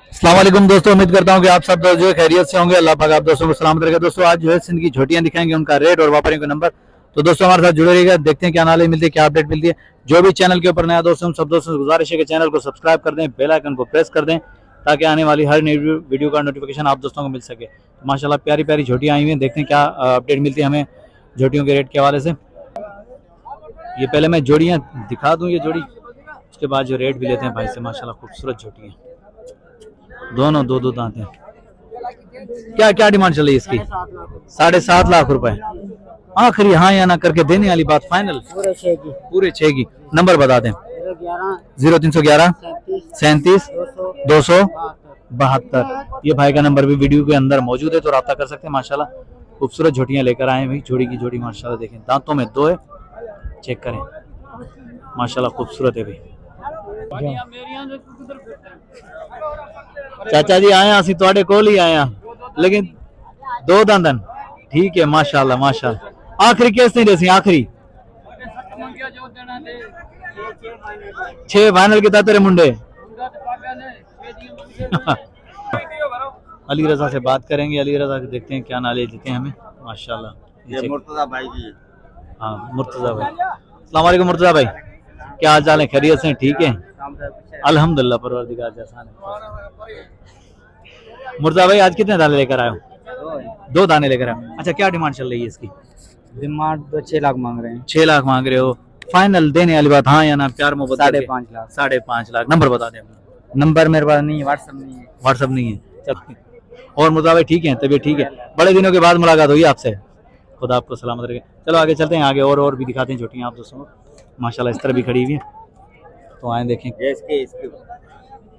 अस्सलाम वालेकुम दोस्तों, उम्मीद करता हूँ कि आप सब जो है खैरियत से होंगे। अल्लाह पाक आप दोस्तों को सलामत रखे। दोस्तों आज जो है सिंध की झोटियां दिखाएंगे, उनका रेट और व्यापारियों का नंबर। तो दोस्तों हमारे साथ जुड़े रहिएगा, देखते हैं क्या नॉलेज मिलती है, क्या अपडेट मिलती है। जो भी चैनल के ऊपर नया दोस्तों, हम सब दोस्तों से गुजारिश है कि चैनल को सब्सक्राइब कर दें, बेल आइकन को प्रेस कर दें, ताकि आने वाली हर नई वीडियो का नोटिफिकेशन आप दोस्तों को मिल सके। तो माशाल्लाह प्यारी प्यारी झोटियां आई हुई हैं, देखते हैं क्या अपडेट मिलती है हमें झोटियों के रेट के हवाले से। ये पहले मैं जोड़ियाँ दिखा दूँ, ये जोड़ी, उसके बाद जो रेट भी लेते हैं भाई से। माशाल्लाह खूबसूरत झोटियाँ, दोनों दो दो दांत हैं। क्या क्या डिमांड चल रही है इसकी? 7.5 लाख रुपए। आखिरी हाँ या ना करके देने वाली बात, फाइनल पूरे 6 की। नंबर बता दें। 0311 37 272। ये भाई का नंबर भी वीडियो के अंदर मौजूद है, तो रब्ता कर सकते हैं। माशाल्लाह खूबसूरत झोटियां लेकर आए भाई, जोड़ी की जोड़ी माशाल्लाह देखें, दांतों में 2 है, चेक करें माशाल्लाह खूबसूरत है भाई। चाचा जी आए असी तुहाडे कोल ही आए, लेकिन 2 दंदन ठीक है माशाल्लाह माशाल्लाह। आखिरी किस नहीं देसी? आखिरी 6 फाइनल के तेरे मुंडे। अली रजा से बात करेंगे, अली रजा से देखते हैं क्या नॉलेज देते हैं हमें माशाल्लाह। ये मुर्तजा भाई की। हाँ मुर्तजा भाई, अस्सलाम वालेकुम मुर्तजा भाई, क्या हाल चाल है? खैरियत से? ठीक है अल्हम्दुलिल्लाह, परवरदिगार जैसा है। मुर्तजा भाई आज कितने दाने लेकर आए हो? 2 दाने लेकर आए। अच्छा क्या डिमांड चल रही है इसकी? डिमांड तो 6 लाख मांग रहे हैं। 6 लाख मांग रहे हो, फाइनल देने वाली बात हाँ या ना? प्यार मोहब्बत 5.5 लाख। 5.5 लाख। नंबर बता दें। नंबर मेरे पास नहीं है, व्हाट्सएप नहीं है। चल और मुर्तजा भाई ठीक है, तबीयत ठीक है? बड़े दिनों के बाद मुलाकात हुई आपसे, खुदा आपको सलामत रखे। चलो आगे चलते हैं, आगे और भी दिखाते हैं झोटियाँ आप दोस्तों को। माशाल्लाह इस तरह भी खड़ी हुई है, तो आए देखें। इसके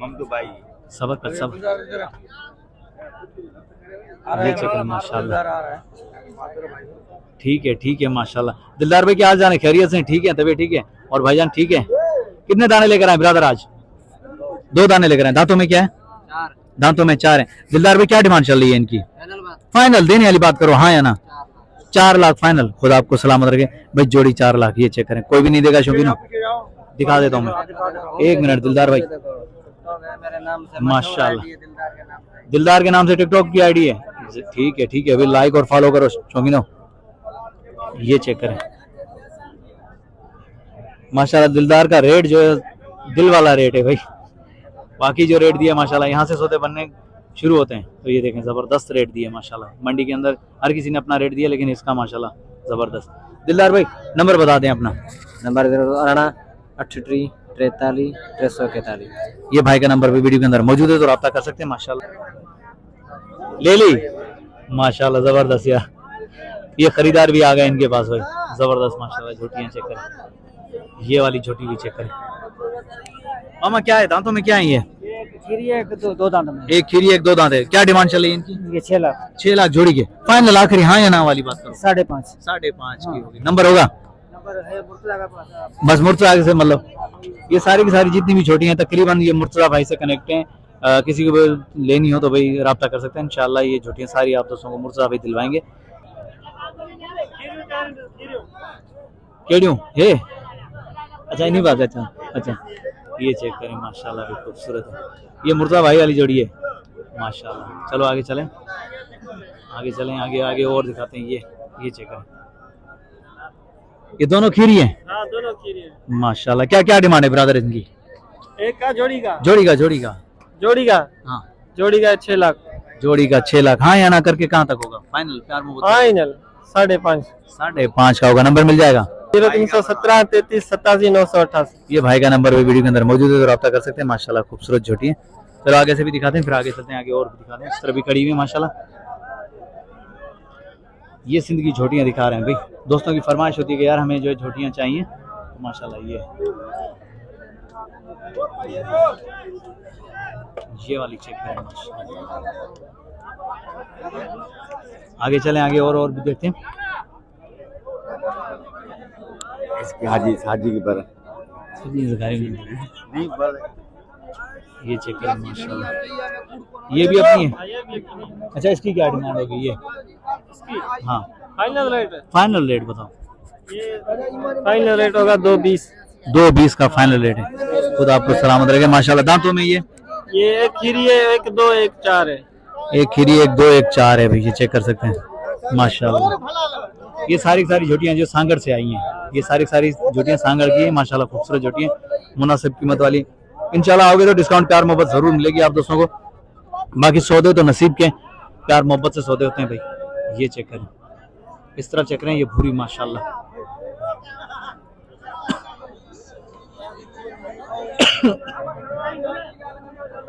ममदू भाई सबर कर सब माशाल्लाह ठीक है माशाल्लाह। दिलदार भाई क्या हाल जान है? खैरियत से? ठीक है, तबीयत ठीक है? और भाईजान ठीक है? कितने दाने लेकर आए ब्रदर आज? 2 दाने लेकर आए। दांतों में क्या है? 4। दांतों में 4 है। दिलदार भाई क्या डिमांड चल रही है इनकी? फाइनल देने वाली बात करो हाँ या ना? 4 लाख फाइनल। खुदा आपको सलामत रखे भाई। जोड़ी 4 लाख, ये चेक करें, कोई भी नहीं देगा शौकीन। दिखा देता हूँ मैं, 1 मिनट। दिलदार भाई माशाल्लाह, दिलदार के नाम से टिकटॉक की आईडी है। ठीक है अभी लाइक और फॉलो करो शौकीनो। ये चेक करें माशाल्लाह, दिलदार का रेट जो है दिल वाला रेट है भाई। बाकी जो रेट दिया माशाल्लाह, यहाँ से सौदे बनने शुरू होते हैं। तो ये देखें जबरदस्त रेट दिए माशाल्लाह। मंडी के अंदर हर किसी ने अपना रेट दिया, लेकिन इसका माशाल्लाह जबरदस्त। दिलदार भाई नंबर बता दें अपना। नंबर 38 43 341। ये भाई का नंबर भी वीडियो के अंदर मौजूद है, तो रब्ता कर सकते हैं माशाल्लाह। ले ली माशाल्लाह जबरदस्त यार, ये खरीदार भी आ गए इनके पास भाई, जबरदस्त माशाल्लाह। झोटियां चेक करें, ये वाली झोटी भी चेक करें। मामा क्या है दांतों में, क्या है ये? खीरी है, 2 दांत में। एक खीरी एक 2 दांत है। क्या डिमांड चल रही है इनकी? ये 6 लाख। 6 लाख जोड़ी के। फाइनल आखिरी हाँ या ना वाली बात करो। 5.5। 5.5 की होगी। नंबर होगा है मुर्तजा का पास। बस मुर्तजा आगे से, मतलब ये सारी की सारी जितनी भी छोटी हैं तकरीबन ये मुर्तजा भाई से कनेक्ट हैं। किसी को लेनी हो तो भाई रब्ता कर सकते हैं इंशाल्लाह। ये झोटियाँ सारी आप दोस्तों को मुर्तजा भाई दिलवाएंगे। केड़ियों है? अच्छा इन्हीं बात है। अच्छा ये चेक करें माशाल्लाह, भी खूबसूरत है। ये मुर्तजा भाई वाली जोड़ी है माशाल्लाह। चलो आगे चलें, आगे और दिखाते हैं। ये चेक करें, ये दोनों खीरी हैं। हाँ दोनों खीरी है माशाल्लाह। क्या क्या डिमांड है ब्रदर इनकी? एक का जोड़ी का हाँ जोड़ी का 6 लाख। जोड़ी का 6 लाख। हाँ या ना करके कहाँ तक होगा फाइनल? प्यार मोहब्बत फाइनल 5.5। 5.5 का होगा। नंबर मिल जाएगा? 0317 33 87 988। ये भाई का नंबर भी वीडियो के अंदर मौजूद है, तो रब्ता कर सकते हैं माशाल्लाह। खूबसूरत झोटी है। चलो आगे से भी दिखाते हैं, फिर आगे चलते हैं, आगे और भी दिखाते हैं। इस तरह भी खड़ी हुई है माशाल्लाह। ये सिंध की झोटियाँ दिखा रहे हैं भाई। दोस्तों की फरमाइश होती है कि यार हमें जो है झोटियाँ चाहिए, तो माशाल्लाह ये वाली चेक करें माशाल्लाह। आगे चलें, आगे और भी देखते हैं। इसकी हाजी की पर नहीं ये चेक करें माशाल्लाह। ये भी अपनी है? अच्छा इसकी क्या डिमांड होगी? ये हाँ फाइनल रेट फाइनल रेट बताओ। फाइनल रेट होगा 220। 220 का फाइनल रेट है। खुद आपको सलामत रखे माशाल्लाह। दांतों में ये एक खीरी है, एक दो एक चार है। एक खीरी, एक दो, एक चार है भाई, ये चेक कर सकते हैं माशाल्लाह। ये सारी झोटियां जो सांगड़ से आई हैं, ये सारी झोटियां सांगड़ की हैं माशाल्लाह, खूबसूरत झोटियां, मुनासिब कीमत वाली। इंशाल्लाह आओगे तो डिस्काउंट प्यार मोहब्बत जरूर मिलेगी आप दोस्तों को। बाकी सौदे तो नसीब के, प्यार मोहब्बत से सौदे होते हैं भाई। ये चेक करें, इस तरफ चेक करें, ये भूरी माशाल्लाह।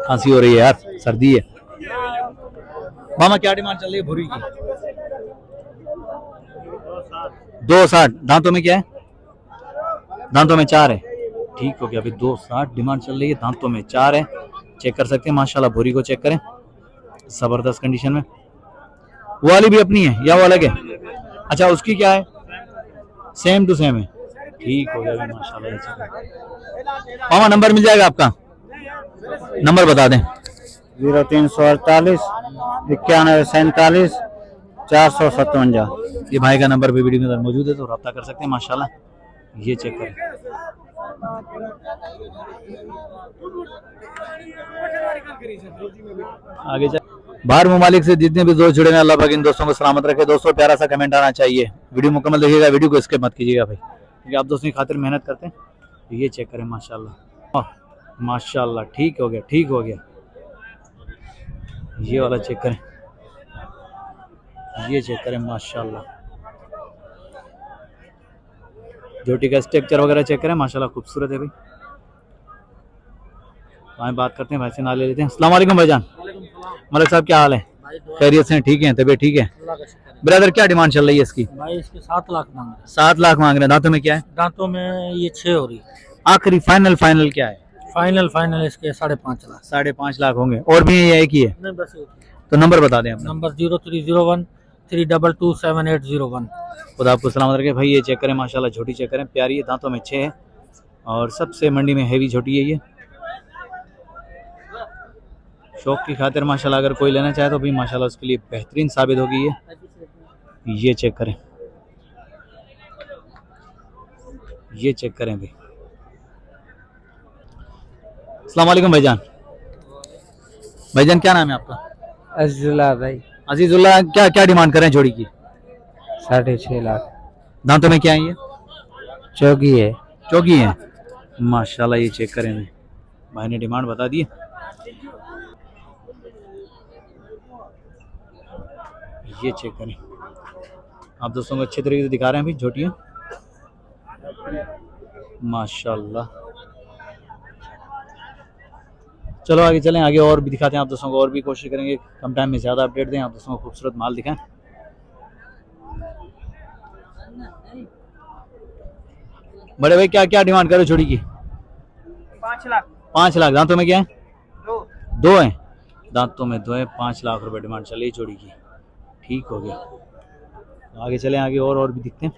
खांसी हो रही है यार, सर्दी है। मामा क्या डिमांड चल रही है भूरी की? 260। दांतों में क्या है? दांतों में 4 है। ठीक हो गया अभी। 260 डिमांड चल रही है, दांतों में 4 है। चेक कर सकते हैं माशाल्लाह। भूरी को चेक करें, जबरदस्त कंडीशन में। वो वाली भी अपनी है या वो अलग है? अच्छा, उसकी क्या है? सेम टू सेम है। ठीक हो गया माशाल्लाह। मामा नंबर मिल जाएगा आपका? नंबर बता दें। 0348 9147 457। ये भाई का नंबर भी वीडियो के अंदर मौजूद है, तो रब्ता कर सकते हैं माशाल्लाह। ये चेक करें, आगे चल। बाहर ममालिक से जितने भी दोस्त जुड़े हैं, अल्लाह पाक इन दोस्तों को सलामत रखे। दोस्तों प्यारा सा कमेंट आना चाहिए। वीडियो मुकम्मल देखिएगा, वीडियो को स्किप मत कीजिएगा भाई, क्योंकि आप दोस्तों की खातिर मेहनत करते हैं। ये चेक करें माशाल्लाह, माशाल्लाह। ठीक हो गया, ठीक हो गया। ये वाला चेक करें, ये चेक करें माशाल्लाह। जोटी का स्ट्रक्चर वगैरह चेक करें माशाल्लाह, खूबसूरत है भाई। आए बात करते हैं, भाई से ना ले लेते हैं। अस्सलाम वालेकुम भाईजान। मलिक साहब क्या हाल है? खैरियत से? ठीक है, तबीयत ठीक है? ब्रदर क्या डिमांड चल रही है इसकी? भाई इसके 7 लाख मांग रहे 7 लाख मांग रहे हैं। दांतों में क्या है? हैं। दांतों में ये 6 हो रही। आखिरी फाइनल क्या है? फाइनल इसके 5.5 लाख। 5.5 लाख होंगे। और भी है या एक ही है? नहीं बस एक। तो नंबर बता दें अपना। नंबर 0301 322 7801। खुदा आपको सलामत रखे भाई। ये चेक करें माशाल्लाह, झोटी चेक करें, प्यारी है। दांतों में 6 है और सबसे मंडी में हैवी झोटी है ये। शौक की खातिर माशाल्लाह अगर कोई लेना चाहे तो भी माशाल्लाह उसके लिए बेहतरीन साबित होगी ये। ये चेक करें, ये चेक करें भाई। अस्सलाम वालेकुम भाईजान। भाईजान क्या नाम है आपका? अजीजुल्लाह भाई। अजीजुल्लाह। क्या क्या डिमांड कर रहे हैं जोड़ी की? 6.5 लाख। दांतों में क्या है ये? चौकी है। चौकी है माशाल्लाह। ये चेक करें भाई, भाई ने डिमांड बता दी। ये चेक करें, आप दोस्तों को अच्छे तरीके से दिखा रहे हैं भाई झोटियाँ माशाल्लाह। चलो आगे चलें, आगे और भी दिखाते हैं आप दोस्तों को, और भी कोशिश करेंगे कम टाइम में ज़्यादा अपडेट दें, आप दोस्तों को खूबसूरत माल दिखाएं। बड़े भाई क्या क्या डिमांड करो जोड़ी की? 5 लाख। 5 लाख। दांतों में क्या है? 2 है। दांतों में 2 है। 5 लाख रुपए डिमांड चल रही जोड़ी की। ठीक हो गया। आगे चलें, आगे और भी दिखते हैं।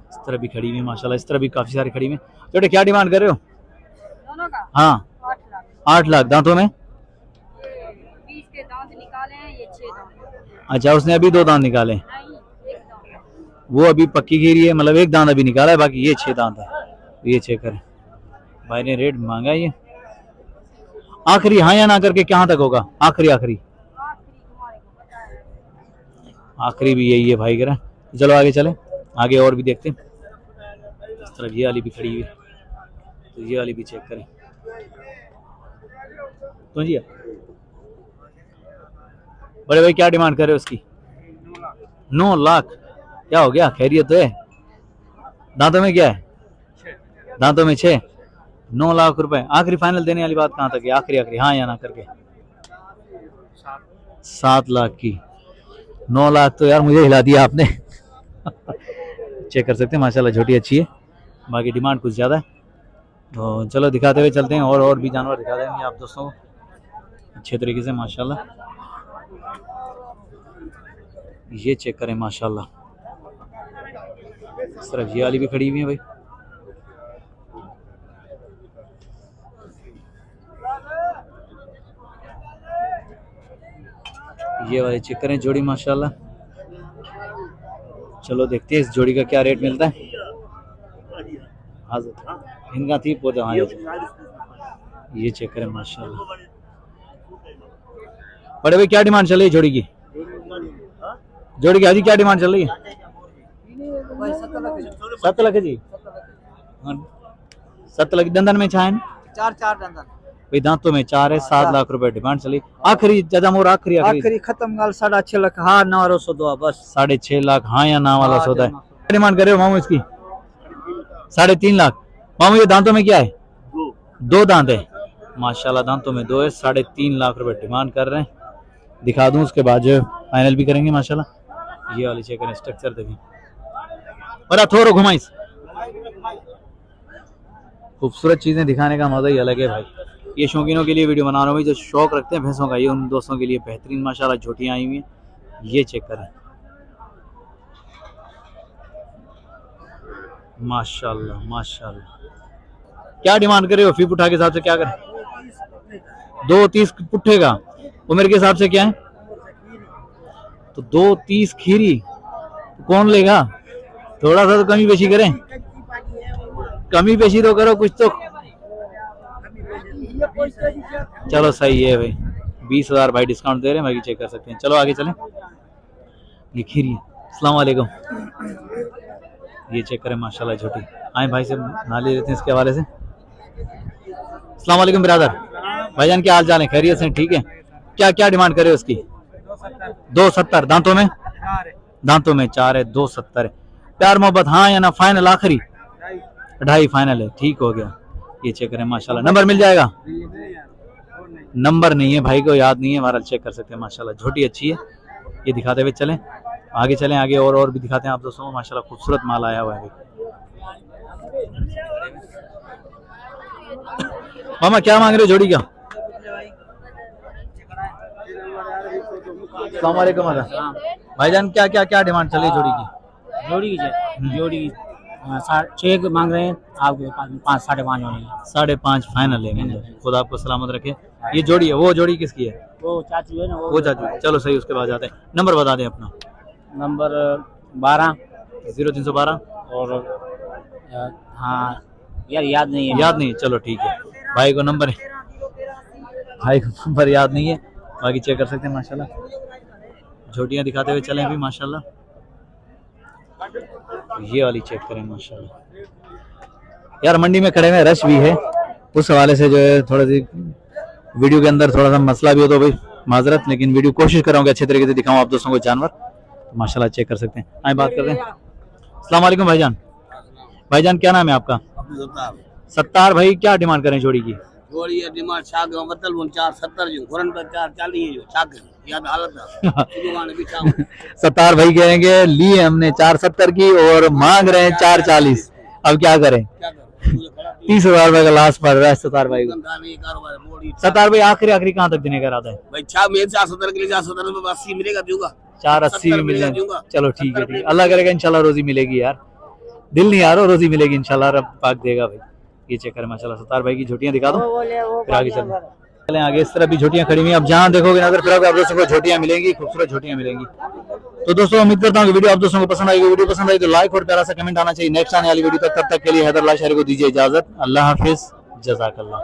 इस तरह भी खड़ी हुई माशाल्लाह, इस तरह भी काफी सारी खड़ी हुई। बेटे क्या डिमांड कर रहे हो? दोनों का? हाँ 8 लाख। 8 लाख। दांतों में 20 के दांत निकाले हैं, ये 6 दांत। अच्छा, उसने अभी 2 दांत निकाले। नहीं, एक दांत। वो अभी पक्की गिरी है, मतलब 1 दांत अभी निकाला है, बाकी ये 6 दांत है। ये चेक करें, भाई ने रेट मांगा ये। आखिरी हाँ या ना करके कहाँ तक होगा? आखिरी आखिरी तुम्हारे को पता है। आखिरी भी यही है भाई कह रहा। चलो आगे चले, आगे और भी देखते हैं। इस तरफ ये वाली भी खड़ी हुई है, तो ये वाली भी चेक करें। तो जी बड़े भाई क्या डिमांड कर रहे हो उसकी? 9 लाख। क्या हो गया, खैरियत तो है? दांतों में क्या है? दांतों में 6। 9 लाख रुपए। आखिरी फाइनल देने वाली बात कहाँ तक है? आखिरी हाँ या ना करके 7 लाख की। 9 लाख तो यार मुझे हिला दिया आपने। चेक कर सकते हैं माशाल्लाह, झोटी अच्छी है, बाकी डिमांड कुछ ज़्यादा है। तो चलो दिखाते हुए चलते हैं, और भी जानवर दिखा देंगे आप दोस्तों को अच्छे तरीके से माशाल्लाह। ये चेक करें माशाल्लाह, इस तरफ ये वाली भी खड़ी हुई है भाई। ये वाले चेक करें जोड़ी माशाल्लाह। चलो देखते हैं इस जोड़ी का क्या रेट मिलता है। इनका थी पौधा हाँ ये चेक करें माशाल्लाह। बड़े भाई क्या डिमांड चल रही है जोड़ी की? जोड़ी की हाजी क्या डिमांड चल रही है? 7 लाख जी। 7 लाख दंदन में छाए चार चार दंदन भाई दांतों में 4 है 7 लाख रुपए डिमांड चली। आखिरी जजा मोर आखिरी आखिरी खत्म गाल 6.5 लाख हाँ 900 दो बस 6.5 लाख हाँ या ना वाला सौदा है। क्या डिमांड कर रहे हो मामू इसकी? 3.5 लाख। मामू ये दांतों में क्या है? 2 दांत है माशाल्लाह, दांतों में 2 है। 3.5 लाख रुपए डिमांड कर रहे हैं। दिखा दूं उसके बाद जो फाइनल भी करेंगे माशाल्लाह। ये वाली चेक करें स्ट्रक्चर देखें और थोड़ा घुमाइस। खूबसूरत चीजें दिखाने का मजा ही अलग है भाई। ये शौकीनों के लिए वीडियो बना रहा हूँ भाई, जो शौक रखते हैं भैंसों का, ये उन दोस्तों के लिए बेहतरीन माशाल्लाह झोटियां आई हुई हैं। ये चेक करें माशाल्लाह माशाल्लाह। क्या डिमांड करे हो? फी पुठा के हिसाब से क्या करें? 2.30 पुट्ठे का उम्र के हिसाब से क्या है? तो 2.30 खीरी तो कौन लेगा? थोड़ा सा तो कमी पेशी करें, कमी पेशी तो करो कुछ तो। चलो सही है भाई, 20,000 भाई डिस्काउंट दे रहे हैं, बाकी चेक कर सकते हैं। चलो आगे चलें। ये खीरी अस्सलाम वालेकुम, ये चेक करें माशाल्लाह झोटी। आए भाई से ना ले लेते हैं इसके हवाले से। अस्सलाम वालेकुम ब्रदर, भाईजान क्या हाल चाल है? खैरियत से? ठीक है। क्या क्या डिमांड करे उसकी? 2.70। दांतों में? दांतों में 4 है, 2.70 है। प्यार मोहब्बत हाँ या ना? फाइनल आखिरी 2.5 फाइनल है। ठीक हो गया। ये चेक करें माशाल्लाह। नंबर मिल जाएगा? नंबर नहीं है भाई को याद नहीं है, हमारा चेक कर सकते हैं माशाल्लाह। झोटी अच्छी है। ये दिखाते हुए चलें आगे, चलें आगे और भी दिखाते हैं आप दोस्तों को। माशाल्लाह खूबसूरत माल आया हुआ है। मामा क्या मांग रहे हो जोड़ी का? अस्सलाम वालेकुम भाईजान, क्या क्या क्या डिमांड चली जोड़ी की? जोड़ी की जोड़ी 6 मांग रहे हैं, आपके 5 5.5 होने 5.5 फाइनल है। खुदा आपको सलामत रखे। ये जोड़ी है, वो जोड़ी किसकी है? वो चाचू है ना, वो चाचू। चलो सही, उसके बाद जाते हैं। नंबर बता दें अपना। नंबर 12 0312 और हाँ यार याद नहीं है, याद नहीं? चलो ठीक है, भाई को नंबर है, भाई को नंबर याद नहीं है, बाकी चेक कर सकते हैं माशाल्लाह। झोटियां दिखाते हुए चलें अभी माशाल्लाह। ये वाली चेक करें माशाल्लाह। यार मंडी में खड़े में रश भी है, उस हवाले से जो है थोड़ा सी वीडियो के अंदर थोड़ा सा मसला भी हो तो भाई माजरत, लेकिन वीडियो कोशिश कर रहा हूँ कि अच्छे तरीके से दिखाऊं आप दोस्तों को जानवर। तो माशाल्लाह चेक कर सकते हैं। आए बात करते हैं। अस्सलाम वालेकुम भाईजान, भाईजान क्या नाम है आपका? सत्तार। भाई क्या डिमांड करें जोड़ी की? जोड़ी डिमांड शाग मतलब 4.70 जो घोरन पर 4.40 जो शाग याद हालत दुकान बिठा हूं। सत्तार भाई कहेंगे लिए हमने 4.70 की और मांग रहे हैं 4.40। अब क्या करें? 30,000 रुपए का लास्ट पड़ रहा है सत्तार भाई को। सत्तार भाई आखिरी आखिरी कहाँ तक देने का इरादा है? भाई 4.70 के लिए 4.70 में 80 मिलेगा दूंगा, 4.80 भी मिल जाए। चलो ठीक है, ठीक। अल्लाह करेगा इंशाल्लाह रोजी मिलेगी यार, दिल नहीं आ रहा, रोजी मिलेगी इंशाल्लाह, रब पाक देगा भाई। ये चेक करें माशाल्लाह। सत्तार भाई की झोटियां दिखा दो, फिर आगे चलें आगे। इस तरह भी झोटियां खड़ी हुई हैं। अब जहाँ देखोगे नजर फिरोगे आप दोस्तों को झोटियां मिलेंगी, खूबसूरत झोटियां मिलेंगी। तो दोस्तों उम्मीद करता हूँ कि वीडियो आप दोस्तों को पसंद आएगी। वीडियो पसंद आई तो लाइक और प्यारा सा कमेंट आना चाहिए। नेक्स्ट आने वाली वीडियो तक, तब तक के लिए हैदर लाल शहरी को दीजिए इजाजत। अल्लाह हाफिज, जज़ाकल्लाह।